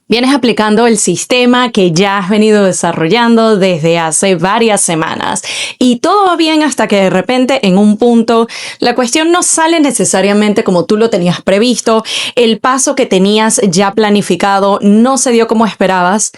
Vienes aplicando el sistema que ya has venido desarrollando desde hace varias semanas y todo va bien hasta que de repente en un punto la cuestión no sale necesariamente como tú lo tenías previsto, el paso que tenías ya planificado no se dio como esperabas.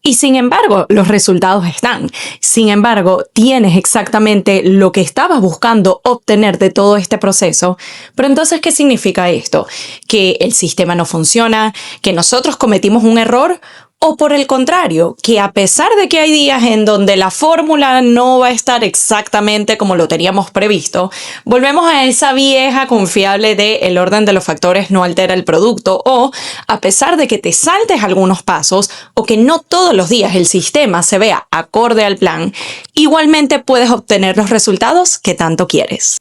Y sin embargo, los resultados están. Sin embargo, tienes exactamente lo que estabas buscando obtener de todo este proceso. Pero entonces, ¿qué significa esto? ¿Que el sistema no funciona? ¿Que nosotros cometimos un error? O por el contrario, que a pesar de que hay días en donde la fórmula no va a estar exactamente como lo teníamos previsto, volvemos a esa vieja confiable de el orden de los factores no altera el producto, o a pesar de que te saltes algunos pasos o que no todos los días el sistema se vea acorde al plan, igualmente puedes obtener los resultados que tanto quieres.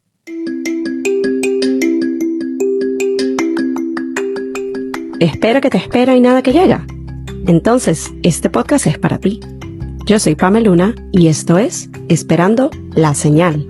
Espera que te espera y nada que llega. Entonces, este podcast es para ti. Yo soy Pamela Luna y esto es Esperando la Señal.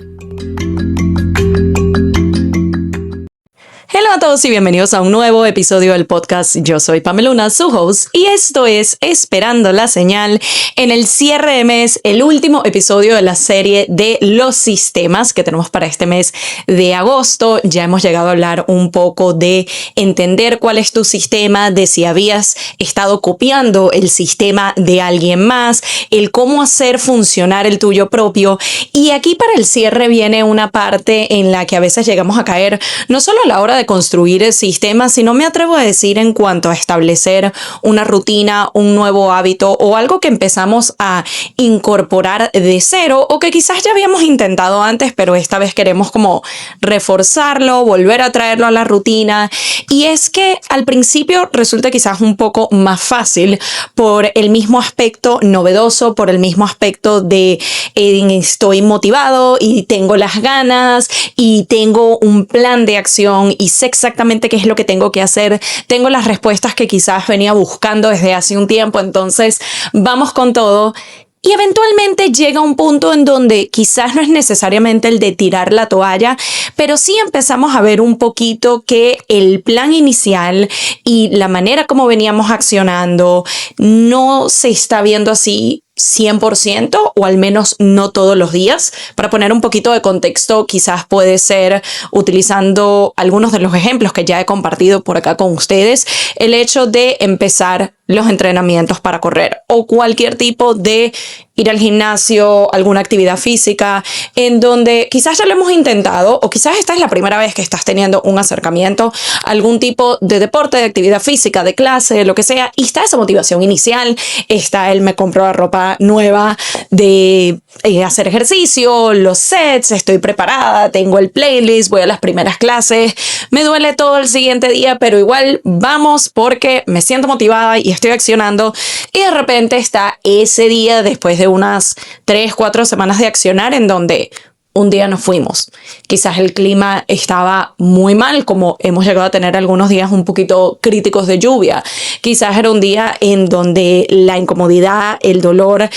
Hola a todos y bienvenidos a un nuevo episodio del podcast. Yo soy Pamela Luna, su host, y esto es Esperando la Señal en el cierre de mes, el último episodio de la serie de los sistemas que tenemos para este mes de agosto. Ya hemos llegado a hablar un poco de entender cuál es tu sistema, de si habías estado copiando el sistema de alguien más, el cómo hacer funcionar el tuyo propio. Y aquí para el cierre viene una parte en la que a veces llegamos a caer, no solo a la hora de construir el sistema, sino me atrevo a decir en cuanto a establecer una rutina, un nuevo hábito o algo que empezamos a incorporar de cero o que quizás ya habíamos intentado antes, pero esta vez queremos como reforzarlo, volver a traerlo a la rutina. Y es que al principio resulta quizás un poco más fácil por el mismo aspecto novedoso, por el mismo aspecto de estoy motivado y tengo las ganas y tengo un plan de acción y sé exactamente qué es lo que tengo que hacer, tengo las respuestas que quizás venía buscando desde hace un tiempo, entonces vamos con todo. Y eventualmente llega un punto en donde quizás no es necesariamente el de tirar la toalla, pero sí empezamos a ver un poquito que el plan inicial y la manera como veníamos accionando no se está viendo así 100% o al menos no todos los días. Para poner un poquito de contexto, quizás puede ser utilizando algunos de los ejemplos que ya he compartido por acá con ustedes, el hecho de empezar los entrenamientos para correr o cualquier tipo de ir al gimnasio, alguna actividad física en donde quizás ya lo hemos intentado o quizás esta es la primera vez que estás teniendo un acercamiento a algún tipo de deporte, de actividad física, de clase, de lo que sea, y está esa motivación inicial, está el me compro la ropa nueva de hacer ejercicio, los sets, estoy preparada, tengo el playlist, voy a las primeras clases, me duele todo el siguiente día, pero igual vamos porque me siento motivada y estoy accionando, y de repente está ese día después de unas 3-4 semanas de accionar en donde un día nos fuimos. Quizás el clima estaba muy mal, como hemos llegado a tener algunos días un poquito críticos de lluvia. Quizás era un día en donde la incomodidad, el dolor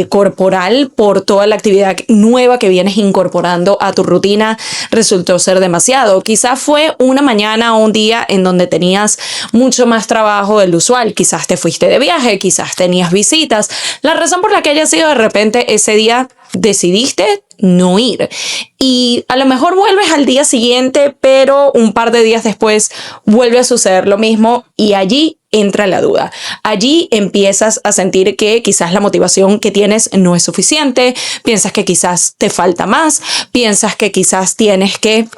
corporal por toda la actividad nueva que vienes incorporando a tu rutina resultó ser demasiado. Quizás fue una mañana o un día en donde tenías mucho más trabajo del usual. Quizás te fuiste de viaje, quizás tenías visitas. La razón por la que haya sido de repente ese día decidiste no ir y a lo mejor vuelves al día siguiente, pero un par de días después vuelve a suceder lo mismo y allí entra la duda. Allí empiezas a sentir que quizás la motivación que tienes no es suficiente, piensas que quizás te falta más, piensas que quizás tienes que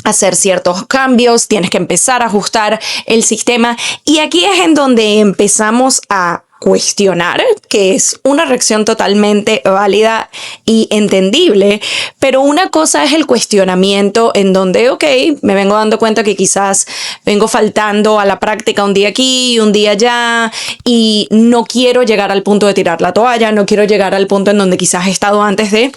hacer ciertos cambios, tienes que empezar a ajustar el sistema, y aquí es en donde empezamos a cuestionar, que es una reacción totalmente válida y entendible, pero una cosa es el cuestionamiento en donde, ok, me vengo dando cuenta que quizás vengo faltando a la práctica un día aquí y un día allá y no quiero llegar al punto de tirar la toalla, no quiero llegar al punto en donde quizás he estado antes de...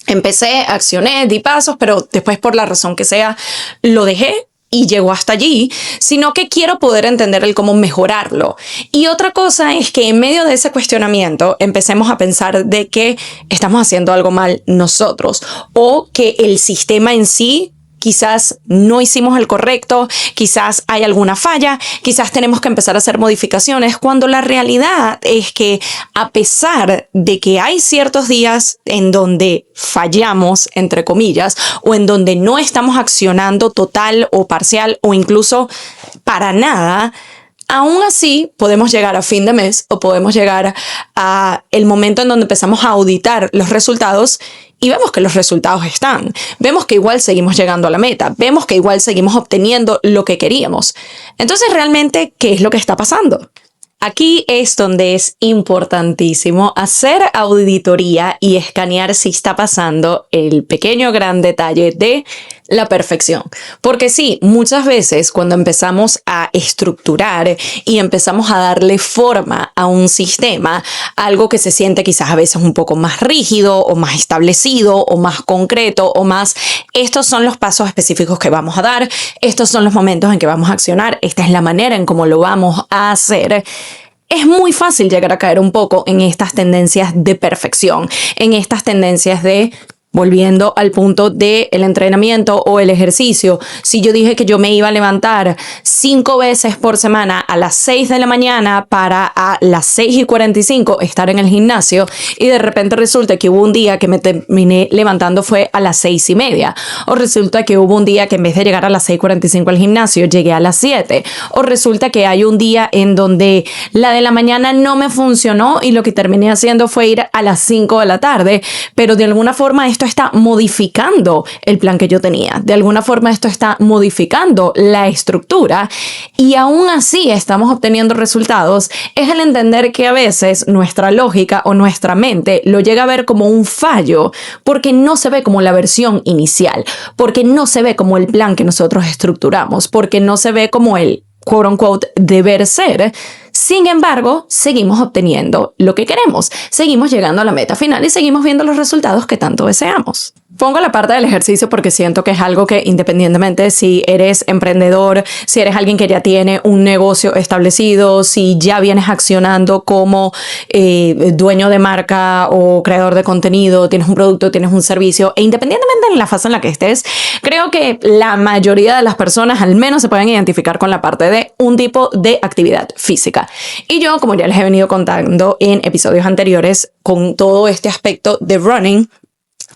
Empecé, accioné, di pasos, pero después por la razón que sea lo dejé y llegó hasta allí, sino que quiero poder entender el cómo mejorarlo. Y otra cosa es que en medio de ese cuestionamiento empecemos a pensar de que estamos haciendo algo mal nosotros o que el sistema en sí quizás no hicimos el correcto, quizás hay alguna falla, quizás tenemos que empezar a hacer modificaciones, cuando la realidad es que a pesar de que hay ciertos días en donde fallamos, entre comillas, o en donde no estamos accionando total o parcial o incluso para nada, aún así podemos llegar a fin de mes o podemos llegar a el momento en donde empezamos a auditar los resultados y vemos que los resultados están. Vemos que igual seguimos llegando a la meta. Vemos que igual seguimos obteniendo lo que queríamos. Entonces, realmente, ¿qué es lo que está pasando? Aquí es donde es importantísimo hacer auditoría y escanear si está pasando el pequeño gran detalle de la perfección. Porque sí, muchas veces cuando empezamos a estructurar y empezamos a darle forma a un sistema, algo que se siente quizás a veces un poco más rígido o más establecido o más concreto o más, estos son los pasos específicos que vamos a dar, estos son los momentos en que vamos a accionar, esta es la manera en cómo lo vamos a hacer. Es muy fácil llegar a caer un poco en estas tendencias de perfección, en estas tendencias de, volviendo al punto del entrenamiento o el ejercicio, si yo dije que yo me iba a levantar 5 veces por semana a las 6 de la mañana para a las 6:45 estar en el gimnasio y de repente resulta que hubo un día que me terminé levantando fue a las 6:30, o resulta que hubo un día que en vez de llegar a las 6:45 al gimnasio llegué a las 7, o resulta que hay un día en donde la de la mañana no me funcionó y lo que terminé haciendo fue ir a las 5 de la tarde, pero de alguna forma esto está modificando el plan que yo tenía. De alguna forma esto está modificando la estructura y aún así estamos obteniendo resultados. Es el entender que a veces nuestra lógica o nuestra mente lo llega a ver como un fallo porque no se ve como la versión inicial, porque no se ve como el plan que nosotros estructuramos, porque no se ve como el quote unquote deber ser. Sin embargo, seguimos obteniendo lo que queremos, seguimos llegando a la meta final y seguimos viendo los resultados que tanto deseamos. Pongo la parte del ejercicio porque siento que es algo que independientemente si eres emprendedor, si eres alguien que ya tiene un negocio establecido, si ya vienes accionando como dueño de marca o creador de contenido, tienes un producto, tienes un servicio, e independientemente en la fase en la que estés, creo que la mayoría de las personas al menos se pueden identificar con la parte de un tipo de actividad física. Y yo, como ya les he venido contando en episodios anteriores, con todo este aspecto de running,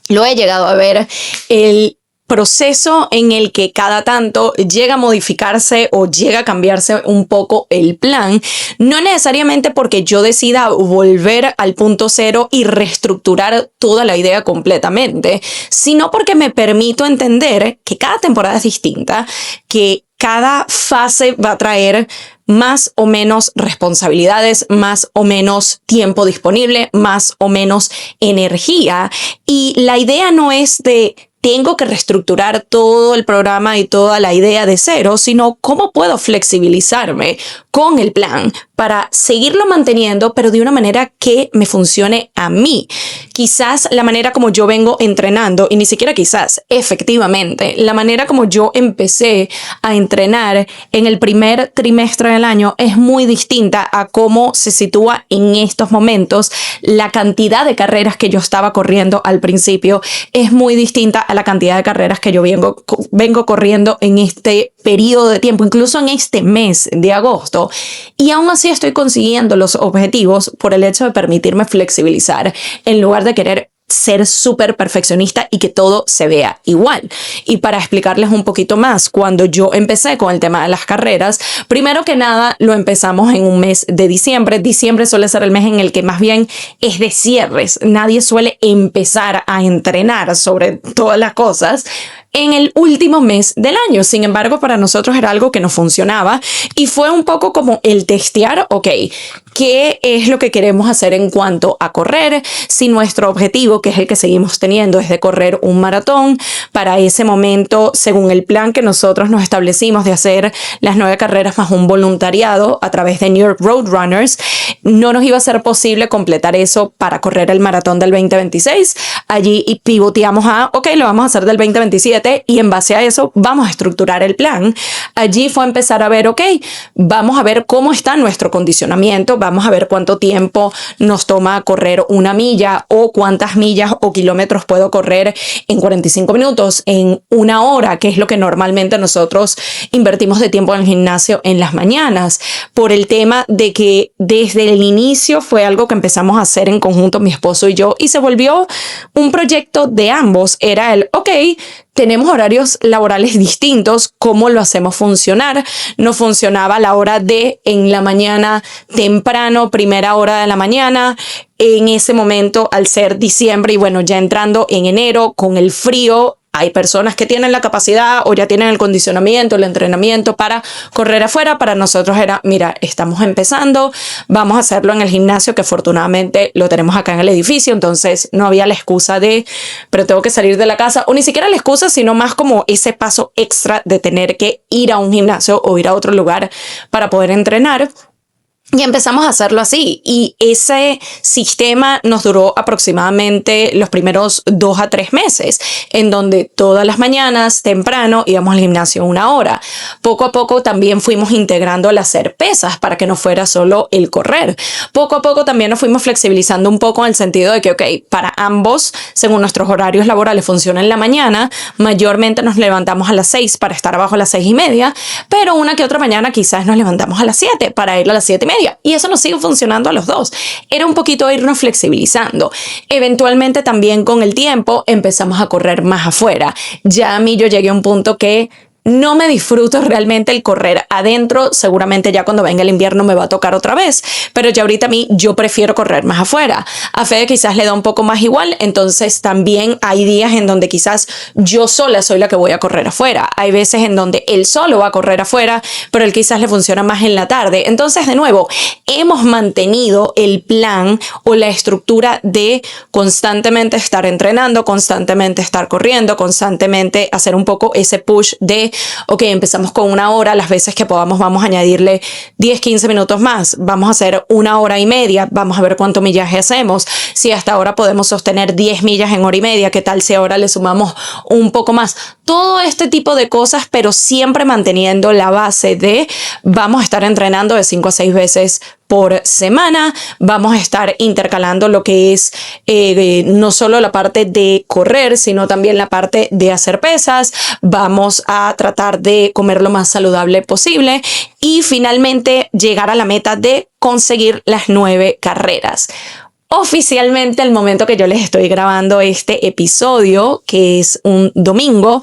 lo he llegado a ver el proceso en el que cada tanto llega a modificarse o llega a cambiarse un poco el plan, no necesariamente porque yo decida volver al punto cero y reestructurar toda la idea completamente, sino porque me permito entender que cada temporada es distinta, que cada fase va a traer más o menos responsabilidades, más o menos tiempo disponible, más o menos energía. Y la idea no es de tengo que reestructurar todo el programa y toda la idea de cero, sino cómo puedo flexibilizarme con el plan para seguirlo manteniendo, pero de una manera que me funcione a mí. Quizás la manera como yo vengo entrenando, y ni siquiera quizás, efectivamente, la manera como yo empecé a entrenar en el primer trimestre del año es muy distinta a cómo se sitúa en estos momentos. La cantidad de carreras que yo estaba corriendo al principio es muy distinta a la cantidad de carreras que yo vengo corriendo en este periodo de tiempo, incluso en este mes de agosto. Y aún así estoy consiguiendo los objetivos por el hecho de permitirme flexibilizar en lugar de querer ser súper perfeccionista y que todo se vea igual. Y para explicarles un poquito más, cuando yo empecé con el tema de las carreras, primero que nada lo empezamos en un mes de diciembre. Diciembre suele ser el mes en el que más bien es de cierres. Nadie suele empezar a entrenar sobre todas las cosas en el último mes del año. Sin embargo, para nosotros era algo que no funcionaba y fue un poco como el testear, ok, ¿qué es lo que queremos hacer en cuanto a correr? Si nuestro objetivo, que es el que seguimos teniendo, es de correr un maratón, para ese momento, según el plan que nosotros nos establecimos de hacer las 9 carreras más un voluntariado a través de New York Roadrunners, no nos iba a ser posible completar eso para correr el maratón del 2026. Allí pivoteamos a, ok, lo vamos a hacer del 2027 7 y en base a eso vamos a estructurar el plan. Allí fue empezar a ver, ok, vamos a ver cómo está nuestro condicionamiento, vamos a ver cuánto tiempo nos toma correr una milla o cuántas millas o kilómetros puedo correr en 45 minutos, en una hora, que es lo que normalmente nosotros invertimos de tiempo en el gimnasio en las mañanas, por el tema de que desde el inicio fue algo que empezamos a hacer en conjunto mi esposo y yo y se volvió un proyecto de ambos. Era el, ok, tenemos horarios laborales distintos, ¿cómo lo hacemos funcionar? No funcionaba la hora de en la mañana temprano, primera hora de la mañana, en ese momento al ser diciembre y bueno, ya entrando en enero con el frío. Hay personas que tienen la capacidad o ya tienen el condicionamiento, el entrenamiento para correr afuera. Para nosotros era, mira, estamos empezando, vamos a hacerlo en el gimnasio, que afortunadamente lo tenemos acá en el edificio, entonces no había la excusa de, pero tengo que salir de la casa, o ni siquiera la excusa, sino más como ese paso extra de tener que ir a un gimnasio o ir a otro lugar para poder entrenar. Y empezamos a hacerlo así y ese sistema nos duró aproximadamente los primeros 2 a 3 meses, en donde todas las mañanas temprano íbamos al gimnasio 1 hora. Poco a poco también fuimos integrando el hacer pesas para que no fuera solo el correr. Poco a poco también nos fuimos flexibilizando un poco en el sentido de que, ok, para ambos, según nuestros horarios laborales, funciona en la mañana. Mayormente nos levantamos a las 6 para estar abajo a las 6:30, pero una que otra mañana quizás nos levantamos a las 7 para ir a las 7:30. Y eso nos sigue funcionando a los dos. Era un poquito irnos flexibilizando. Eventualmente también con el tiempo empezamos a correr más afuera. Ya a mí yo llegué a un punto que no me disfruto realmente el correr adentro. Seguramente ya cuando venga el invierno me va a tocar otra vez, pero ya ahorita a mí yo prefiero correr más afuera. A Fede quizás le da un poco más igual, entonces también hay días en donde quizás yo sola soy la que voy a correr afuera. Hay veces en donde él solo va a correr afuera, pero él quizás le funciona más en la tarde. Entonces, de nuevo, hemos mantenido el plan o la estructura de constantemente estar entrenando, constantemente estar corriendo, constantemente hacer un poco ese push de ok, empezamos con 1 hora, las veces que podamos vamos a añadirle 10, 15 minutos más, vamos a hacer 1 hora y media, vamos a ver cuánto millaje hacemos, si hasta ahora podemos sostener 10 millas en 1 hora y media, ¿qué tal si ahora le sumamos un poco más? Todo este tipo de cosas, pero siempre manteniendo la base de vamos a estar entrenando de 5 a 6 veces por semana, vamos a estar intercalando lo que es no solo la parte de correr, sino también la parte de hacer pesas, vamos a tratar de comer lo más saludable posible y finalmente llegar a la meta de conseguir las 9 carreras. Oficialmente, el momento que yo les estoy grabando este episodio, que es un domingo,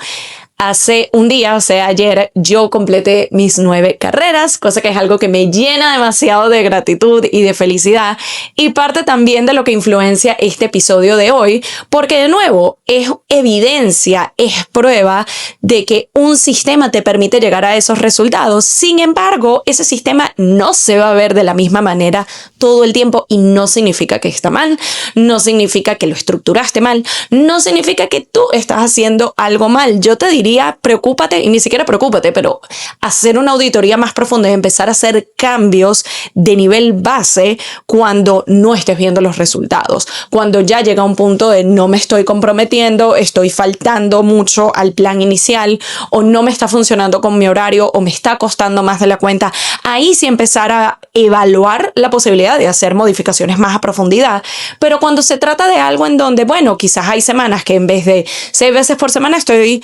hace un día, o sea, ayer, yo completé mis 9 carreras, cosa que es algo que me llena demasiado de gratitud y de felicidad y parte también de lo que influencia este episodio de hoy, porque de nuevo es evidencia, es prueba de que un sistema te permite llegar a esos resultados. Sin embargo, ese sistema no se va a ver de la misma manera todo el tiempo y no significa que está mal, no significa que lo estructuraste mal, no significa que tú estás haciendo algo mal. Yo te diría, preocúpate, y ni siquiera preocúpate, pero hacer una auditoría más profunda y empezar a hacer cambios de nivel base cuando no estés viendo los resultados, cuando ya llega un punto de no me estoy comprometiendo, estoy faltando mucho al plan inicial o no me está funcionando con mi horario o me está costando más de la cuenta. Ahí sí empezar a evaluar la posibilidad de hacer modificaciones más a profundidad, pero cuando se trata de algo en donde, bueno, quizás hay semanas que en vez de 6 veces por semana estoy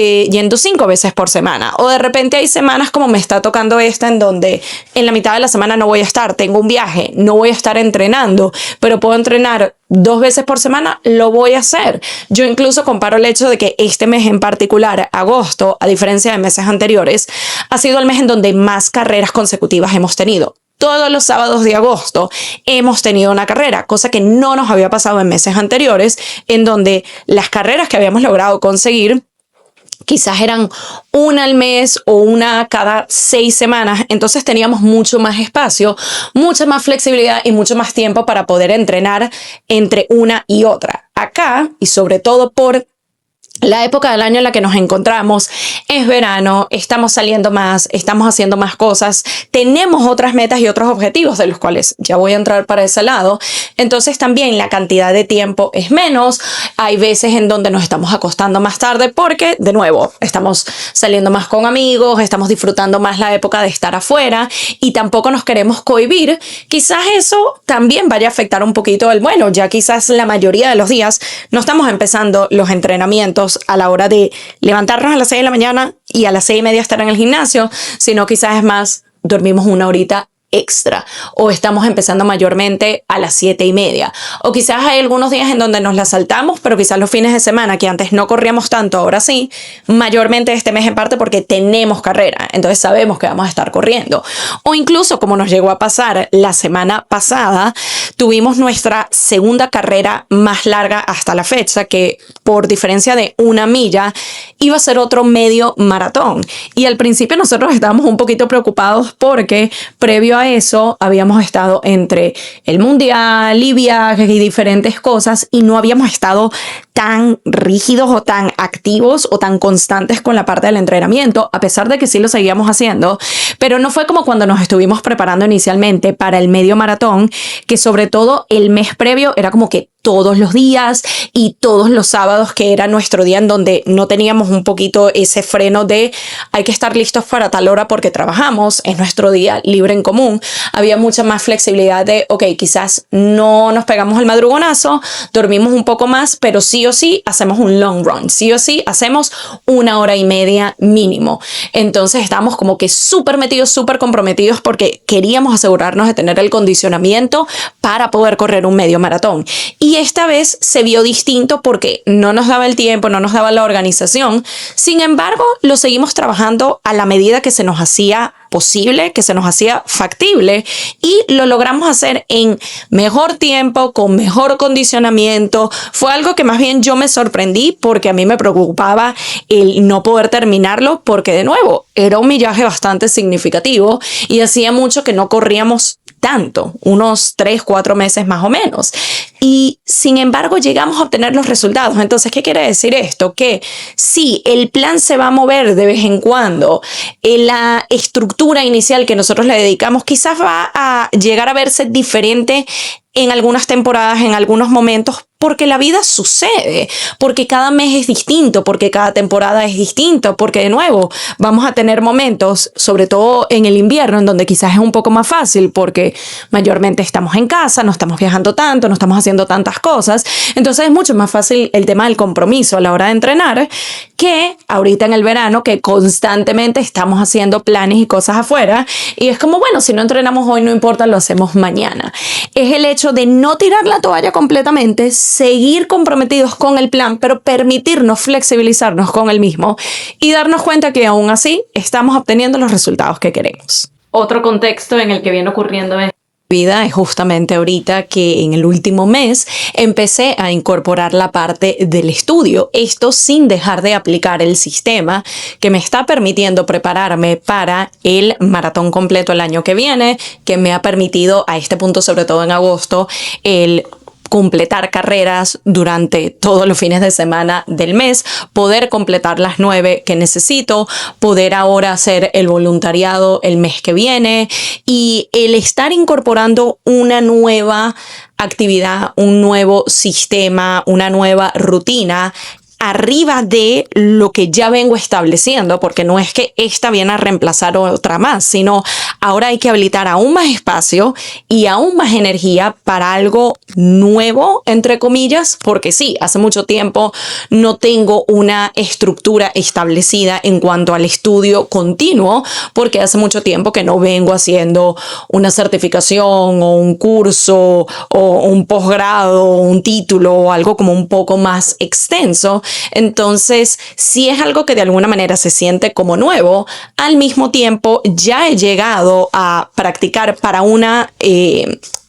yendo 5 veces por semana, o de repente hay semanas como me está tocando esta en donde en la mitad de la semana no voy a estar, tengo un viaje, no voy a estar entrenando, pero puedo entrenar 2 veces por semana, lo voy a hacer. Yo incluso comparo el hecho de que este mes en particular, agosto, a diferencia de meses anteriores, ha sido el mes en donde más carreras consecutivas hemos tenido. Todos los sábados de agosto hemos tenido una carrera, cosa que no nos había pasado en meses anteriores, en donde las carreras que habíamos logrado conseguir quizás eran 1 al mes o 1 cada 6 semanas, entonces teníamos mucho más espacio, mucha más flexibilidad y mucho más tiempo para poder entrenar entre una y otra. Acá, y sobre todo por la época del año en la que nos encontramos es verano, estamos saliendo más, estamos haciendo más cosas, tenemos otras metas y otros objetivos de los cuales ya voy a entrar para ese lado. Entonces también la cantidad de tiempo es menos. Hay veces en donde nos estamos acostando más tarde porque, de nuevo, estamos saliendo más con amigos, estamos disfrutando más la época de estar afuera y tampoco nos queremos cohibir. Quizás eso también vaya a afectar un poquito ya quizás la mayoría de los días no estamos empezando los entrenamientos a la hora de levantarnos a las 6 de la mañana y a las 6:30 estar en el gimnasio, sino quizás es más, dormimos una horita extra o estamos empezando mayormente a las 7:30 o quizás hay algunos días en donde nos la saltamos, pero quizás los fines de semana que antes no corríamos tanto, ahora sí, mayormente este mes en parte porque tenemos carrera, entonces sabemos que vamos a estar corriendo. O incluso como nos llegó a pasar la semana pasada, tuvimos nuestra segunda carrera más larga hasta la fecha, que por diferencia de 1 milla iba a ser otro medio maratón, y al principio nosotros estábamos un poquito preocupados porque previo a eso habíamos estado entre el mundial y viajes y diferentes cosas y no habíamos estado tan rígidos o tan activos o tan constantes con la parte del entrenamiento, a pesar de que sí lo seguíamos haciendo, pero no fue como cuando nos estuvimos preparando inicialmente para el medio maratón, que sobre todo el mes previo era como que todos los días y todos los sábados, que era nuestro día en donde no teníamos un poquito ese freno de hay que estar listos para tal hora porque trabajamos, es nuestro día libre en común. Había mucha más flexibilidad de, ok, quizás no nos pegamos el madrugonazo, dormimos un poco más, pero sí o sí hacemos un long run, sí o sí hacemos 1 hora y media mínimo. Entonces estábamos como que súper metidos, súper comprometidos porque queríamos asegurarnos de tener el condicionamiento para poder correr un medio maratón. Y esta vez se vio distinto porque no nos daba el tiempo, no nos daba la organización. Sin embargo, lo seguimos trabajando a la medida que se nos hacía posible, que se nos hacía factible, y lo logramos hacer en mejor tiempo, con mejor condicionamiento. Fue algo que más bien yo me sorprendí porque a mí me preocupaba el no poder terminarlo porque, de nuevo, era un millaje bastante significativo y hacía mucho que no corríamos tanto, unos 3-4 meses más o menos. Y sin embargo llegamos a obtener los resultados. Entonces, ¿qué quiere decir esto? Que sí, el plan se va a mover de vez en cuando. La estructura inicial que nosotros le dedicamos quizás va a llegar a verse diferente en algunas temporadas, en algunos momentos, porque la vida sucede, porque cada mes es distinto, porque cada temporada es distinto, porque de nuevo vamos a tener momentos, sobre todo en el invierno, en donde quizás es un poco más fácil porque mayormente estamos en casa, no estamos viajando tanto, no estamos haciendo tantas cosas. Entonces es mucho más fácil el tema del compromiso a la hora de entrenar que ahorita en el verano, que constantemente estamos haciendo planes y cosas afuera y es como, bueno, si no entrenamos hoy no importa, lo hacemos mañana. Es el hecho de no tirar la toalla completamente, seguir comprometidos con el plan, pero permitirnos flexibilizarnos con el mismo y darnos cuenta que aún así estamos obteniendo los resultados que queremos. Otro contexto en el que viene ocurriendo en mi vida es justamente ahorita que en el último mes empecé a incorporar la parte del estudio. Esto sin dejar de aplicar el sistema que me está permitiendo prepararme para el maratón completo el año que viene, que me ha permitido a este punto, sobre todo en agosto, el completar carreras durante todos los fines de semana del mes, poder completar las 9 que necesito, poder ahora hacer el voluntariado el mes que viene y el estar incorporando una nueva actividad, un nuevo sistema, una nueva rutina arriba de lo que ya vengo estableciendo, porque no es que esta viene a reemplazar otra más, sino ahora hay que habilitar aún más espacio y aún más energía para algo nuevo, entre comillas, porque sí, hace mucho tiempo no tengo una estructura establecida en cuanto al estudio continuo, porque hace mucho tiempo que no vengo haciendo una certificación o un curso o un posgrado o un título o algo como un poco más extenso. Entonces, si es algo que de alguna manera se siente como nuevo, al mismo tiempo ya he llegado a practicar para un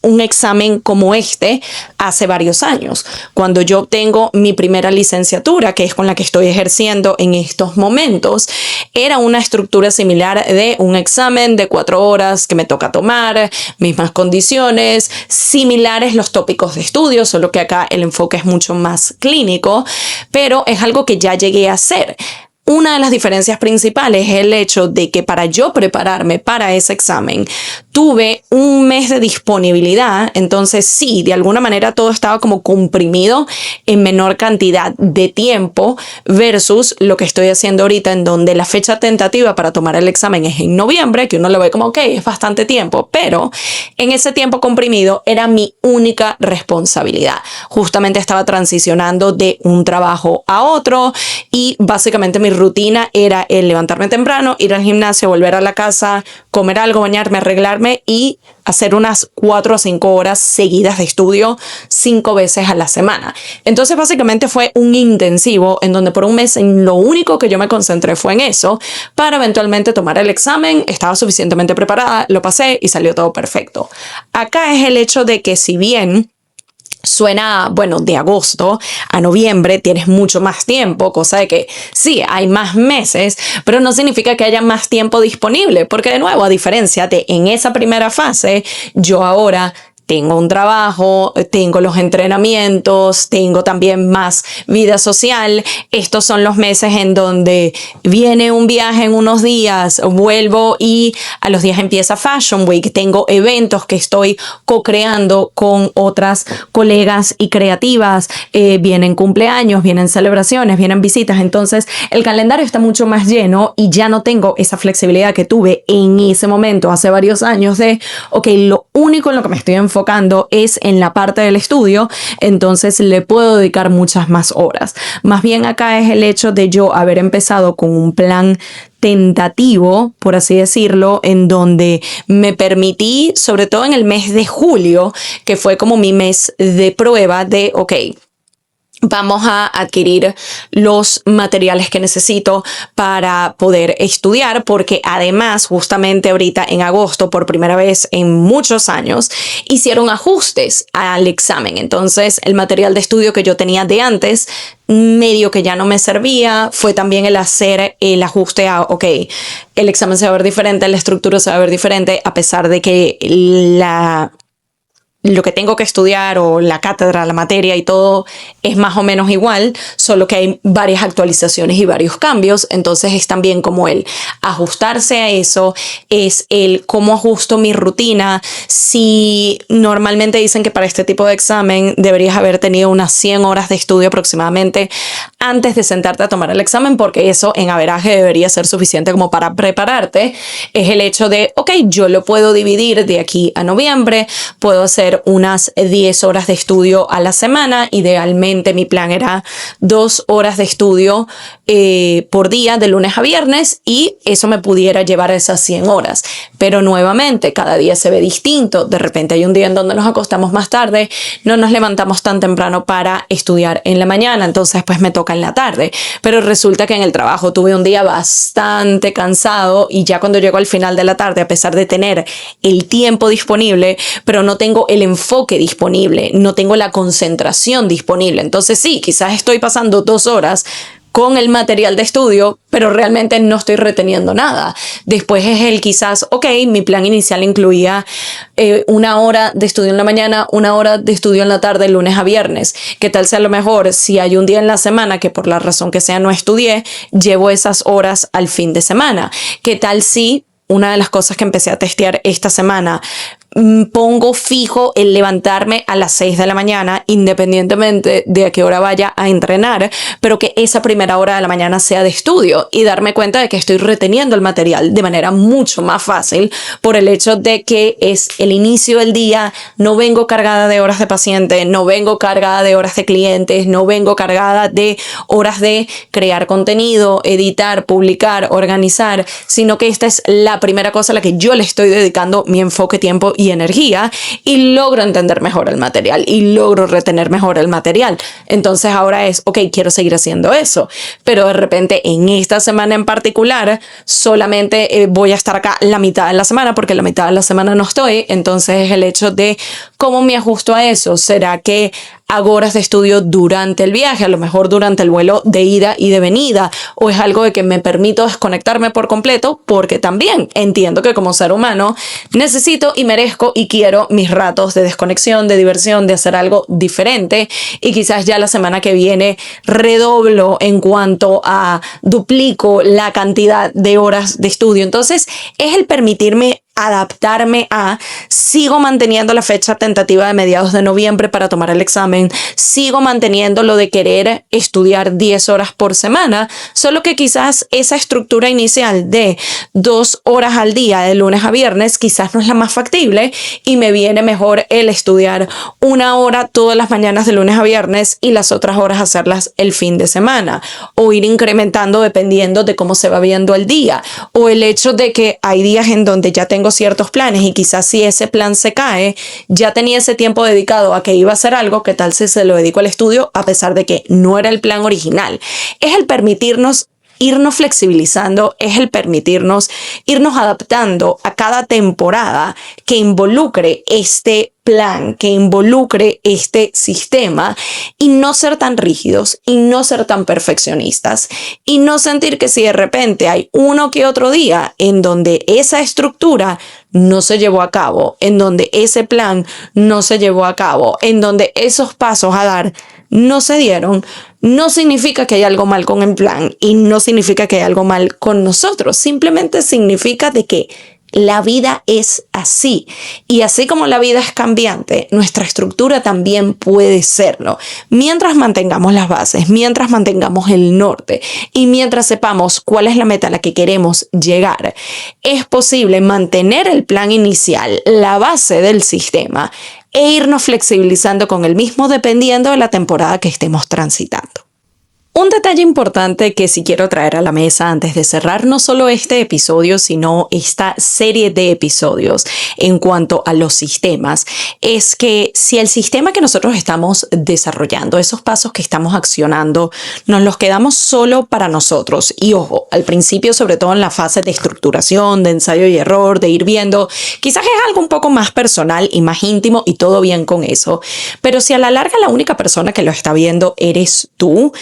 un examen como este hace varios años. Cuando yo obtengo mi primera licenciatura, que es con la que estoy ejerciendo en estos momentos, era una estructura similar de un examen de 4 horas que me toca tomar, mismas condiciones, similares los tópicos de estudio, solo que acá el enfoque es mucho más clínico, pero es algo que ya llegué a hacer. Una de las diferencias principales es el hecho de que para yo prepararme para ese examen tuve un mes de disponibilidad, entonces sí, de alguna manera todo estaba como comprimido en menor cantidad de tiempo versus lo que estoy haciendo ahorita, en donde la fecha tentativa para tomar el examen es en noviembre, que uno lo ve como ok, es bastante tiempo, pero en ese tiempo comprimido era mi única responsabilidad. Justamente estaba transicionando de un trabajo a otro y básicamente mi rutina era el levantarme temprano, ir al gimnasio, volver a la casa, comer algo, bañarme, arreglarme y hacer unas 4 a 5 horas seguidas de estudio 5 veces a la semana. Entonces básicamente fue un intensivo en donde por un mes lo único que yo me concentré fue en eso para eventualmente tomar el examen. Estaba suficientemente preparada, lo pasé y salió todo perfecto. Acá es el hecho de que si bien suena, bueno, de agosto a noviembre tienes mucho más tiempo, cosa de que sí, hay más meses, pero no significa que haya más tiempo disponible, porque de nuevo, a diferencia de en esa primera fase, yo ahora tengo un trabajo, tengo los entrenamientos, tengo también más vida social. Estos son los meses en donde viene un viaje en unos días, vuelvo y a los días empieza Fashion Week. Tengo eventos que estoy co-creando con otras colegas y creativas. Vienen cumpleaños, vienen celebraciones, vienen visitas. Entonces el calendario está mucho más lleno y ya no tengo esa flexibilidad que tuve en ese momento hace varios años de, ok, lo único en lo que me estoy enfocando es en la parte del estudio, entonces le puedo dedicar muchas más horas. Más bien acá es el hecho de yo haber empezado con un plan tentativo, por así decirlo, en donde me permití, sobre todo en el mes de julio, que fue como mi mes de prueba de, ok, vamos a adquirir los materiales que necesito para poder estudiar, porque además justamente ahorita en agosto, por primera vez en muchos años, hicieron ajustes al examen. Entonces el material de estudio que yo tenía de antes medio que ya no me servía. Fue también el hacer el ajuste a, ok, el examen se va a ver diferente, la estructura se va a ver diferente, a pesar de que lo que tengo que estudiar o la cátedra, la materia y todo es más o menos igual, solo que hay varias actualizaciones y varios cambios. Entonces es también como el ajustarse a eso, es el cómo ajusto mi rutina. Si normalmente dicen que para este tipo de examen deberías haber tenido unas 100 horas de estudio aproximadamente antes de sentarte a tomar el examen, porque eso en averaje debería ser suficiente como para prepararte, es el hecho de, ok, yo lo puedo dividir de aquí a noviembre, puedo hacer unas 10 horas de estudio a la semana. Idealmente mi plan era 2 horas de estudio por día de lunes a viernes y eso me pudiera llevar a esas 100 horas. Pero nuevamente cada día se ve distinto. De repente hay un día en donde nos acostamos más tarde, no nos levantamos tan temprano para estudiar en la mañana, entonces pues me toca en la tarde. Pero resulta que en el trabajo tuve un día bastante cansado y ya cuando llego al final de la tarde, a pesar de tener el tiempo disponible, pero no tengo el enfoque disponible, no tengo la concentración disponible. Entonces sí, quizás estoy pasando 2 horas con el material de estudio, pero realmente no estoy reteniendo nada. Después es el quizás, ok, mi plan inicial incluía 1 hora de estudio en la mañana, 1 hora de estudio en la tarde, lunes a viernes. ¿Qué tal si a lo mejor si hay un día en la semana que por la razón que sea no estudié, llevo esas horas al fin de semana? ¿Qué tal si una de las cosas que empecé a testear esta semana, pongo fijo el levantarme a las 6 de la mañana, independientemente de a qué hora vaya a entrenar, pero que esa primera hora de la mañana sea de estudio y darme cuenta de que estoy reteniendo el material de manera mucho más fácil por el hecho de que es el inicio del día, no vengo cargada de horas de paciente, no vengo cargada de horas de clientes, no vengo cargada de horas de crear contenido, editar, publicar, organizar, sino que esta es la primera cosa a la que yo le estoy dedicando mi enfoque, tiempo y energía, y logro entender mejor el material y logro retener mejor el material. Entonces ahora es, ok, quiero seguir haciendo eso, pero de repente en esta semana en particular solamente voy a estar acá la mitad de la semana porque la mitad de la semana no estoy. Entonces es el hecho de ¿Cómo me ajusto a eso? ¿Será que hago horas de estudio durante el viaje, a lo mejor durante el vuelo de ida y de venida? ¿O es algo de que me permito desconectarme por completo? Porque también entiendo que como ser humano necesito y merezco y quiero mis ratos de desconexión, de diversión, de hacer algo diferente, y quizás ya la semana que viene redoblo en cuanto a duplico la cantidad de horas de estudio. Entonces es el permitirme adaptarme a, sigo manteniendo la fecha tentativa de mediados de noviembre para tomar el examen, sigo manteniendo lo de querer estudiar 10 horas por semana, solo que quizás esa estructura inicial de 2 horas al día de lunes a viernes quizás no es la más factible, y me viene mejor el estudiar 1 hora todas las mañanas de lunes a viernes y las otras horas hacerlas el fin de semana, o ir incrementando dependiendo de cómo se va viendo el día, o el hecho de que hay días en donde ya tengo ciertos planes y quizás si ese plan se cae, ya tenía ese tiempo dedicado a que iba a hacer algo, ¿qué tal si se lo dedico al estudio a pesar de que no era el plan original? Es el permitirnos irnos flexibilizando, es el permitirnos irnos adaptando a cada temporada que involucre este plan, que involucre este sistema, y no ser tan rígidos y no ser tan perfeccionistas y no sentir que si de repente hay uno que otro día en donde esa estructura no se llevó a cabo, en donde ese plan no se llevó a cabo, en donde esos pasos a dar no se dieron, no significa que hay algo mal con el plan y no significa que hay algo mal con nosotros. Simplemente significa de que la vida es así, y así como la vida es cambiante, nuestra estructura también puede serlo. Mientras mantengamos las bases, mientras mantengamos el norte y mientras sepamos cuál es la meta a la que queremos llegar, es posible mantener el plan inicial, la base del sistema, e irnos flexibilizando con el mismo dependiendo de la temporada que estemos transitando. Un detalle importante que sí quiero traer a la mesa antes de cerrar no solo este episodio, sino esta serie de episodios en cuanto a los sistemas, es que si el sistema que nosotros estamos desarrollando, esos pasos que estamos accionando, nos los quedamos solo para nosotros, y ojo, al principio, sobre todo en la fase de estructuración, de ensayo y error, de ir viendo, quizás es algo un poco más personal y más íntimo y todo bien con eso, pero si a la larga la única persona que lo está viendo eres tú,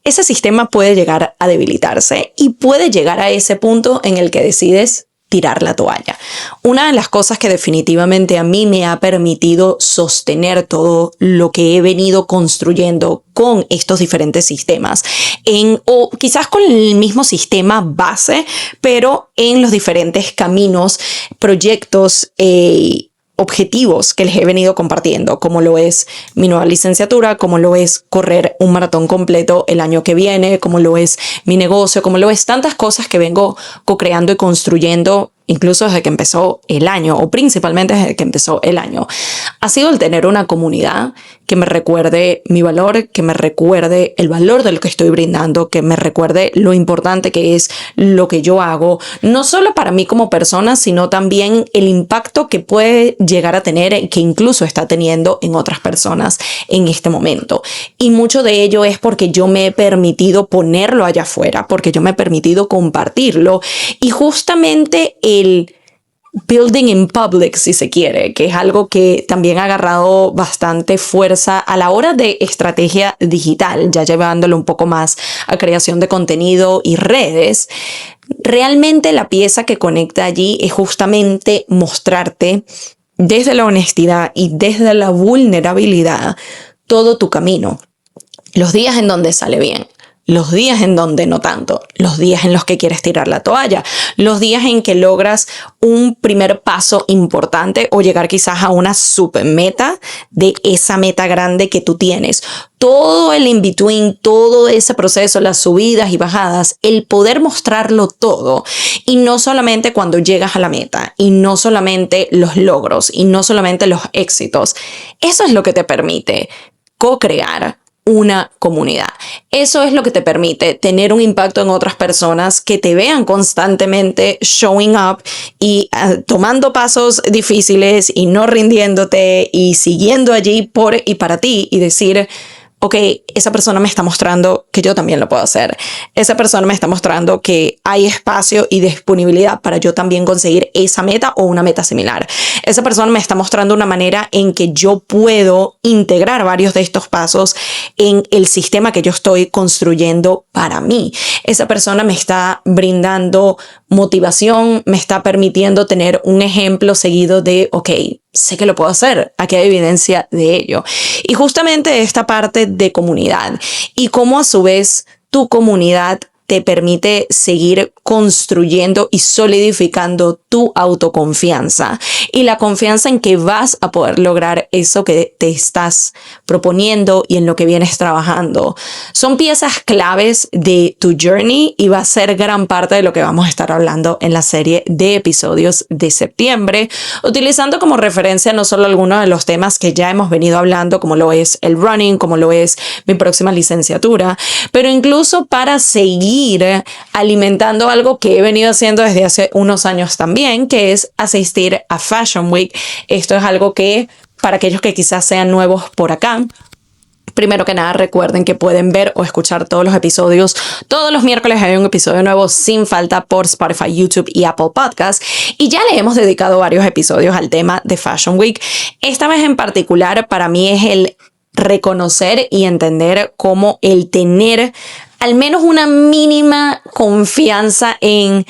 ese sistema puede llegar a debilitarse y puede llegar a ese punto en el que decides tirar la toalla. Una de las cosas que definitivamente a mí me ha permitido sostener todo lo que he venido construyendo con estos diferentes sistemas, o quizás con el mismo sistema base, pero en los diferentes caminos, proyectos, objetivos que les he venido compartiendo, como lo es mi nueva licenciatura, como lo es correr un maratón completo el año que viene, como lo es mi negocio, como lo es tantas cosas que vengo co-creando y construyendo incluso desde que empezó el año, o principalmente desde que empezó el año, ha sido el tener una comunidad que me recuerde mi valor, que me recuerde el valor de lo que estoy brindando, que me recuerde lo importante que es lo que yo hago, no solo para mí como persona, sino también el impacto que puede llegar a tener, que incluso está teniendo en otras personas en este momento. Y mucho de ello es porque yo me he permitido ponerlo allá afuera, porque yo me he permitido compartirlo, y justamente el building in public, si se quiere, que es algo que también ha agarrado bastante fuerza a la hora de estrategia digital, ya llevándolo un poco más a creación de contenido y redes. Realmente la pieza que conecta allí es justamente mostrarte desde la honestidad y desde la vulnerabilidad todo tu camino, los días en donde sale bien, los días en donde no tanto, los días en los que quieres tirar la toalla, los días en que logras un primer paso importante o llegar quizás a una super meta de esa meta grande que tú tienes. Todo el in-between, todo ese proceso, las subidas y bajadas, el poder mostrarlo todo, y no solamente cuando llegas a la meta, y no solamente los logros, y no solamente los éxitos. Eso es lo que te permite co-crear una comunidad. Eso es lo que te permite tener un impacto en otras personas que te vean constantemente showing up y tomando pasos difíciles y no rindiéndote y siguiendo allí por y para ti, y decir, ok, esa persona me está mostrando que yo también lo puedo hacer. Esa persona me está mostrando que hay espacio y disponibilidad para yo también conseguir esa meta o una meta similar. Esa persona me está mostrando una manera en que yo puedo integrar varios de estos pasos en el sistema que yo estoy construyendo para mí. Esa persona me está brindando motivación, me está permitiendo tener un ejemplo seguido de, ok, sé que lo puedo hacer, aquí hay evidencia de ello. Y justamente esta parte de comunidad y cómo a su vez tu comunidad te permite seguir construyendo y solidificando tu autoconfianza y la confianza en que vas a poder lograr eso que te estás proponiendo y en lo que vienes trabajando. Son piezas claves de tu journey y va a ser gran parte de lo que vamos a estar hablando en la serie de episodios de septiembre, utilizando como referencia no solo algunos de los temas que ya hemos venido hablando, como lo es el running, como lo es mi próxima licenciatura, pero incluso para seguir alimentando algo que he venido haciendo desde hace unos años también, que es asistir a Fashion Week. Esto es algo que, para aquellos que quizás sean nuevos por acá, primero que nada, recuerden que pueden ver o escuchar todos los episodios. Todos los miércoles hay un episodio nuevo sin falta por Spotify, YouTube y Apple Podcasts. Y ya le hemos dedicado varios episodios al tema de Fashion Week. Esta vez en particular, para mí es el reconocer y entender cómo el tener al menos una mínima confianza en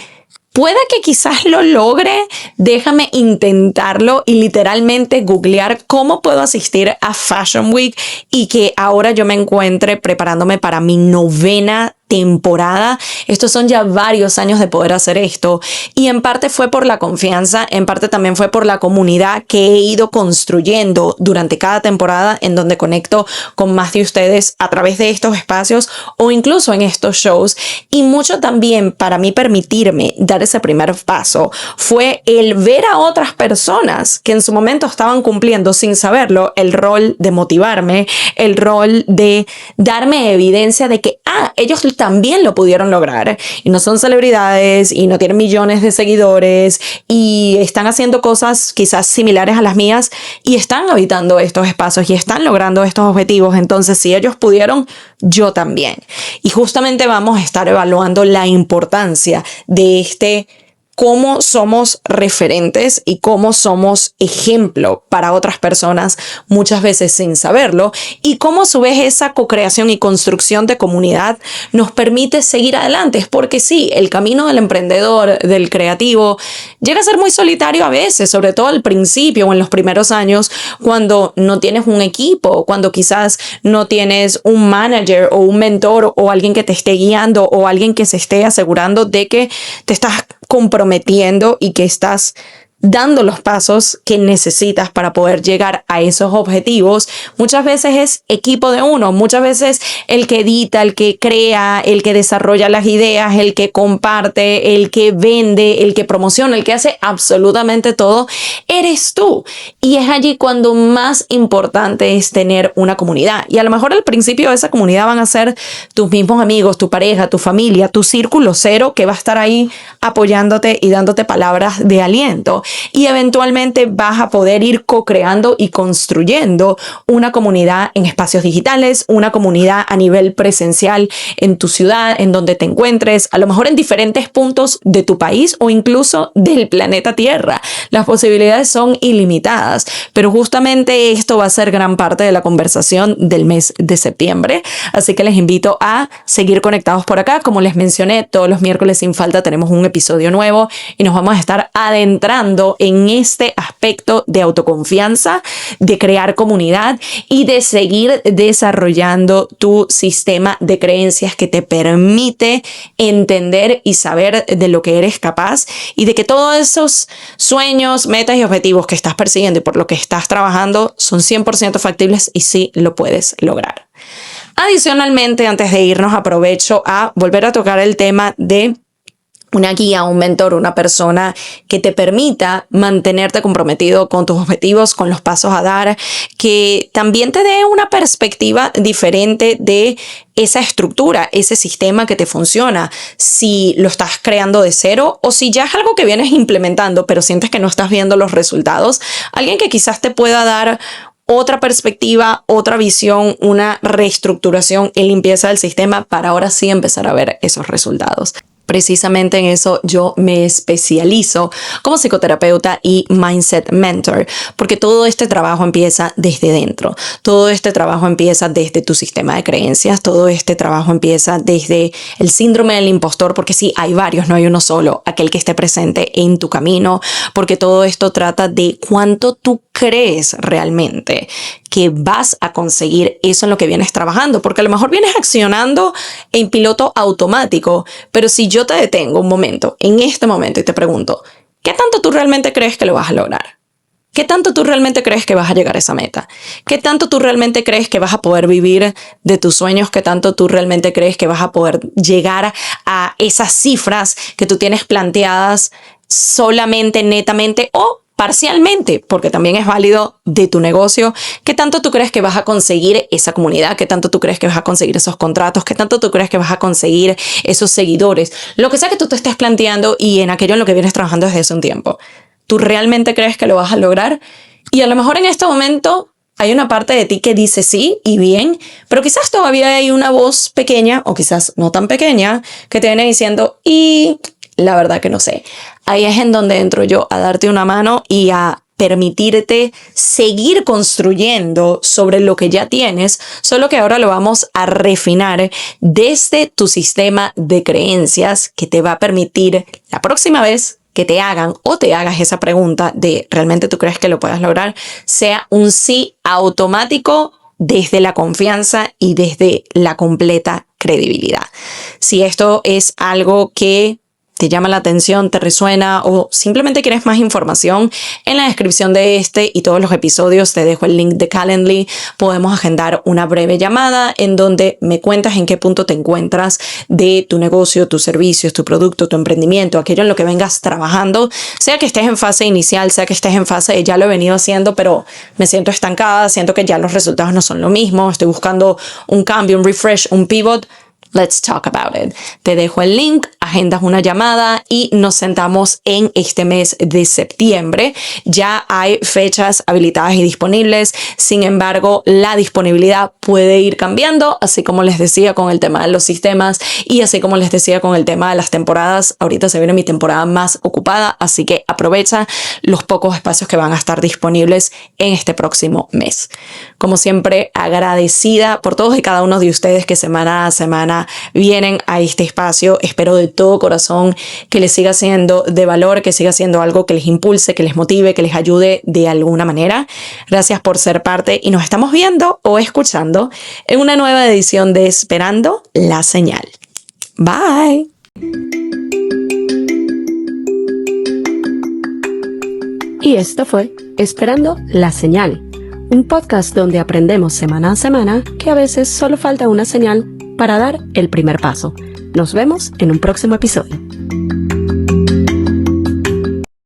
pueda que quizás lo logre, déjame intentarlo y literalmente googlear cómo puedo asistir a Fashion Week y que ahora yo me encuentre preparándome para mi 9ª temporada. Estos son ya varios años de poder hacer esto y en parte fue por la confianza, en parte también fue por la comunidad que he ido construyendo durante cada temporada, en donde conecto con más de ustedes a través de estos espacios o incluso en estos shows. Y mucho también para mí permitirme dar ese primer paso fue el ver a otras personas que en su momento estaban cumpliendo sin saberlo el rol de motivarme, el rol de darme evidencia de que ellos también lo pudieron lograr y no son celebridades y no tienen millones de seguidores y están haciendo cosas quizás similares a las mías y están habitando estos espacios y están logrando estos objetivos. Entonces, si ellos pudieron, yo también. Y justamente vamos a estar evaluando la importancia de cómo somos referentes y cómo somos ejemplo para otras personas, muchas veces sin saberlo, y cómo a su vez esa co-creación y construcción de comunidad nos permite seguir adelante. Porque sí, el camino del emprendedor, del creativo, llega a ser muy solitario a veces, sobre todo al principio o en los primeros años, cuando no tienes un equipo, cuando quizás no tienes un manager o un mentor o alguien que te esté guiando o alguien que se esté asegurando de que te estás comprometiendo y que estás dando los pasos que necesitas para poder llegar a esos objetivos. Muchas veces es equipo de uno, muchas veces el que edita, el que crea, el que desarrolla las ideas, el que comparte, el que vende, el que promociona, el que hace absolutamente todo, eres tú. Y es allí cuando más importante es tener una comunidad. Y a lo mejor al principio esa comunidad van a ser tus mismos amigos, tu pareja, tu familia, tu círculo cero que va a estar ahí apoyándote y dándote palabras de aliento. Y eventualmente vas a poder ir co-creando y construyendo una comunidad en espacios digitales, una comunidad a nivel presencial en tu ciudad, en donde te encuentres, a lo mejor en diferentes puntos de tu país o incluso del planeta Tierra. Las posibilidades son ilimitadas, pero justamente esto va a ser gran parte de la conversación del mes de septiembre. Así que les invito a seguir conectados por acá. Como les mencioné, todos los miércoles sin falta tenemos un episodio nuevo y nos vamos a estar adentrando en este aspecto de autoconfianza, de crear comunidad y de seguir desarrollando tu sistema de creencias que te permite entender y saber de lo que eres capaz y de que todos esos sueños, metas y objetivos que estás persiguiendo y por lo que estás trabajando son 100% factibles y sí lo puedes lograr. Adicionalmente, antes de irnos, aprovecho a volver a tocar el tema de una guía, un mentor, una persona que te permita mantenerte comprometido con tus objetivos, con los pasos a dar, que también te dé una perspectiva diferente de esa estructura, ese sistema que te funciona, si lo estás creando de cero o si ya es algo que vienes implementando, pero sientes que no estás viendo los resultados. Alguien que quizás te pueda dar otra perspectiva, otra visión, una reestructuración y limpieza del sistema para ahora sí empezar a ver esos resultados. Precisamente en eso yo me especializo como psicoterapeuta y mindset mentor, porque todo este trabajo empieza desde dentro, todo este trabajo empieza desde tu sistema de creencias, todo este trabajo empieza desde el síndrome del impostor, porque sí, hay varios, no hay uno solo, aquel que esté presente en tu camino, porque todo esto trata de cuánto tú crees realmente que vas a conseguir eso en lo que vienes trabajando, porque a lo mejor vienes accionando en piloto automático, pero si yo te detengo un momento, en este momento, y te pregunto, ¿qué tanto tú realmente crees que lo vas a lograr? ¿Qué tanto tú realmente crees que vas a llegar a esa meta? ¿Qué tanto tú realmente crees que vas a poder vivir de tus sueños? ¿Qué tanto tú realmente crees que vas a poder llegar a esas cifras que tú tienes planteadas solamente, netamente o parcialmente, porque también es válido, de tu negocio? ¿Qué tanto tú crees que vas a conseguir esa comunidad? ¿Qué tanto tú crees que vas a conseguir esos contratos? ¿Qué tanto tú crees que vas a conseguir esos seguidores? Lo que sea que tú te estés planteando y en aquello en lo que vienes trabajando desde hace un tiempo. ¿Tú realmente crees que lo vas a lograr? Y a lo mejor en este momento hay una parte de ti que dice sí y bien, pero quizás todavía hay una voz pequeña, o quizás no tan pequeña, que te viene diciendo, y la verdad que no sé. Ahí es en donde entro yo a darte una mano y a permitirte seguir construyendo sobre lo que ya tienes, solo que ahora lo vamos a refinar desde tu sistema de creencias, que te va a permitir la próxima vez que te hagan o te hagas esa pregunta de ¿realmente tú crees que lo puedas lograr?, sea un sí automático desde la confianza y desde la completa credibilidad. Si esto es algo que te llama la atención, te resuena o simplemente quieres más información, en la descripción de este y todos los episodios te dejo el link de Calendly. Podemos agendar una breve llamada en donde me cuentas en qué punto te encuentras de tu negocio, tus servicios, tu producto, tu emprendimiento, aquello en lo que vengas trabajando, sea que estés en fase inicial, sea que estés en fase de ya lo he venido haciendo, pero me siento estancada, siento que ya los resultados no son lo mismo, estoy buscando un cambio, un refresh, un pivot. Let's talk about it. Te dejo el link, agendas una llamada y nos sentamos en este mes de septiembre. Ya hay fechas habilitadas y disponibles. Sin embargo, la disponibilidad puede ir cambiando, así como les decía con el tema de los sistemas y así como les decía con el tema de las temporadas. Ahorita se viene mi temporada más ocupada, así que aprovecha los pocos espacios que van a estar disponibles en este próximo mes. Como siempre, agradecida por todos y cada uno de ustedes que semana a semana vienen a este espacio. Espero de todo corazón que les siga siendo de valor, que siga siendo algo que les impulse, que les motive, que les ayude de alguna manera. Gracias por ser parte y nos estamos viendo o escuchando en una nueva edición de Esperando la Señal. Bye. Y esto fue Esperando la Señal, un podcast donde aprendemos semana a semana que a veces solo falta una señal para dar el primer paso. Nos vemos en un próximo episodio.